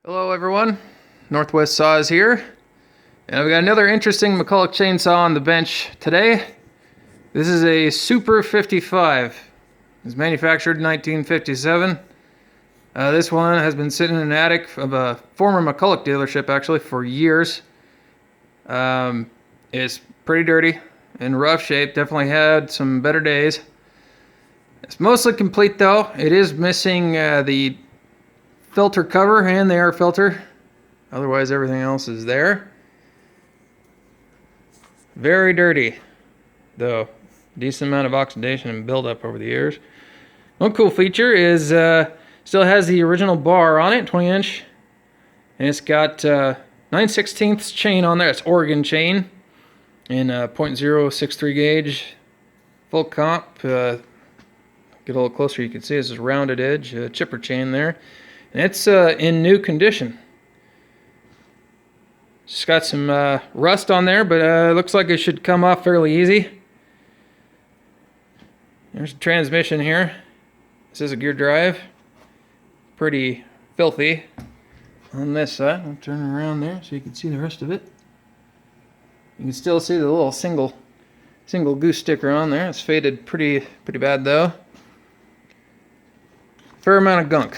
Hello everyone, Northwest Saws here, and I've got another interesting McCulloch chainsaw on the bench today. This is a Super 55. It was manufactured in 1957. This one has been sitting in an attic of a former McCulloch dealership actually for years. It's pretty dirty, in rough shape, definitely had some better days. It's mostly complete though. It is missing the filter cover and the air filter. Otherwise everything else is there. Very dirty though. Decent amount of oxidation and buildup over the years. One cool feature is still has the original bar on it, 20 inch. And it's got 9/16 chain on there. It's Oregon chain in .063 gauge. Full comp. Get a little closer, you can see this is rounded edge, chipper chain there. And it's in new condition. Just got some rust on there, but looks like it should come off fairly easy. There's a transmission here. This is a gear drive. Pretty filthy on this side. I'll turn it around there so you can see the rest of it. You can still see the little single goose sticker on there. It's faded pretty bad though. Fair amount of gunk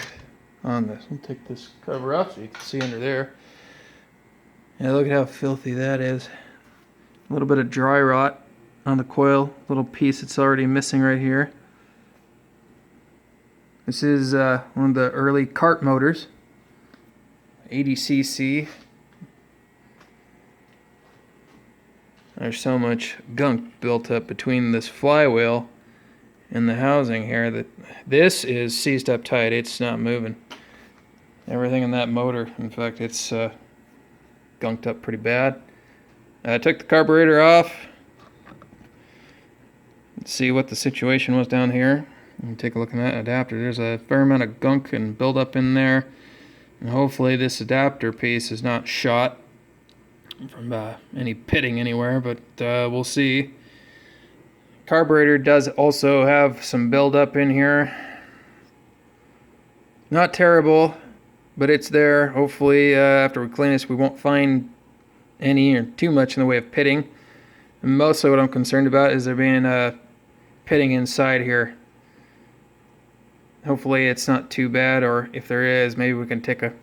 on this. I'll take this cover off so you can see under there. Yeah, look at how filthy that is. A little bit of dry rot on the coil. Little piece that's already missing right here. This is one of the early kart motors. 80cc. There's so much gunk built up between this flywheel and the housing here that this is seized up tight. It's not moving. Everything in that motor, in fact, it's gunked up pretty bad. I took the carburetor off. Let's see what the situation was down here. Take a look at that adapter. There's a fair amount of gunk and buildup in there. And hopefully this adapter piece is not shot from any pitting anywhere, but we'll see. Carburetor does also have some buildup in here. Not terrible, but it's there. Hopefully after we clean this we won't find any or too much in the way of pitting. And mostly what I'm concerned about is there being pitting inside here. Hopefully it's not too bad, or if there is, maybe we can take a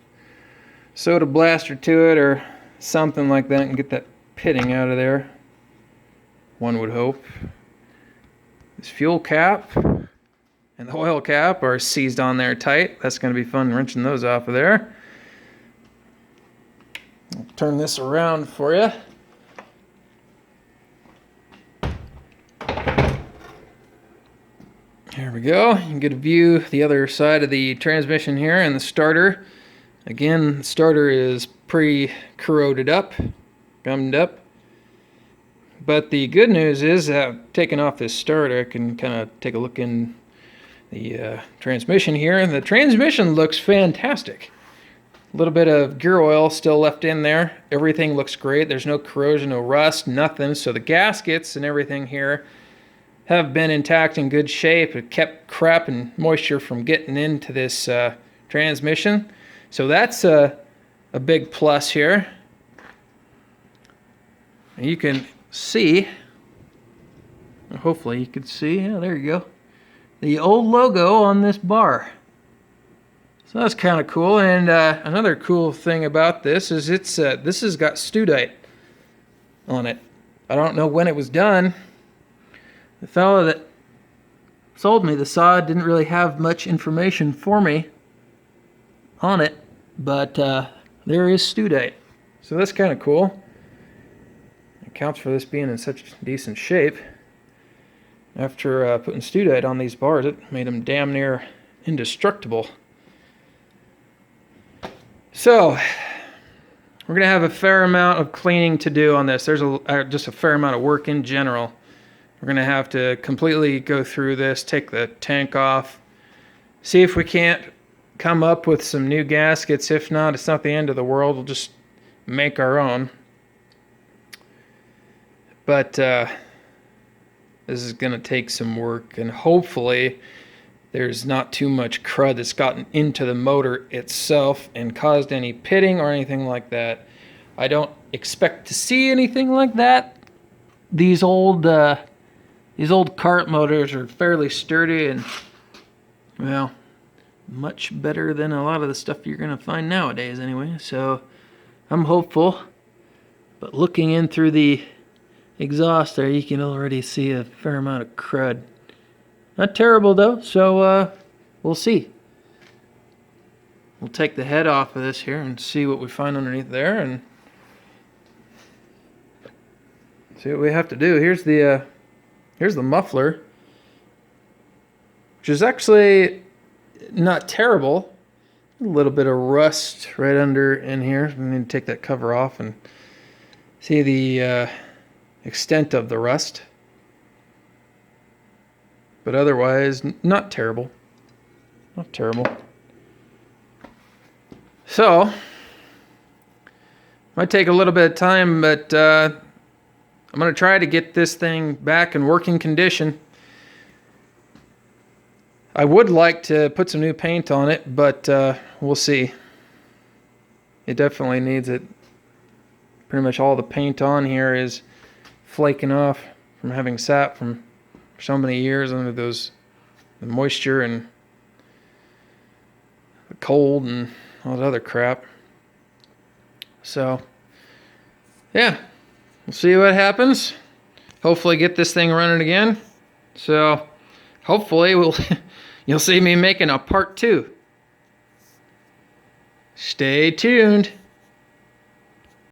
soda blaster to it or something like that and get that pitting out of there. One would hope. This fuel cap and the oil cap are seized on there tight. That's going to be fun wrenching those off of there. I'll turn this around for you. There we go. You can get a view the other side of the transmission here and the starter. Again, the starter is pretty corroded up, gummed up. But the good news is that taking off this starter, I can kind of take a look in the transmission here. And the transmission looks fantastic. A little bit of gear oil still left in there. Everything looks great. There's no corrosion, no rust, nothing. So the gaskets and everything here have been intact in good shape. It kept crap and moisture from getting into this transmission. So that's a big plus here. And you can see, hopefully you can see, yeah, there you go, the old logo on this bar. So that's kind of cool. And another cool thing about this is this has got Studite on it. I don't know when it was done. The fellow that sold me the saw didn't really have much information for me on it, but there is Studite. So that's kind of cool. Accounts for this being in such decent shape. After putting Studite on these bars, it made them damn near indestructible. So we're gonna have a fair amount of cleaning to do on this. There's just a fair amount of work in general. We're gonna have to completely go through this, take the tank off, see if we can't come up with some new gaskets. If not, it's not the end of the world. We'll just make our own. But this is going to take some work, and hopefully there's not too much crud that's gotten into the motor itself and caused any pitting or anything like that. I don't expect to see anything like that. These old kart motors are fairly sturdy and, well, much better than a lot of the stuff you're going to find nowadays anyway. So I'm hopeful. But looking in through the exhaust there, you can already see a fair amount of crud. Not terrible though, so we'll see. We'll take the head off of this here and see what we find underneath there and see what we have to do. Here's the muffler, which is actually not terrible. A little bit of rust right under in here. We need to take that cover off and see the extent of the rust. But otherwise, not terrible. Not terrible. So, might take a little bit of time, but I'm going to try to get this thing back in working condition. I would like to put some new paint on it, but we'll see. It definitely needs it. Pretty much all the paint on here is flaking off from having sat from so many years under the moisture and the cold and all that other crap. So, yeah, we'll see what happens. Hopefully get this thing running again. So, hopefully you'll see me making a part 2. Stay tuned.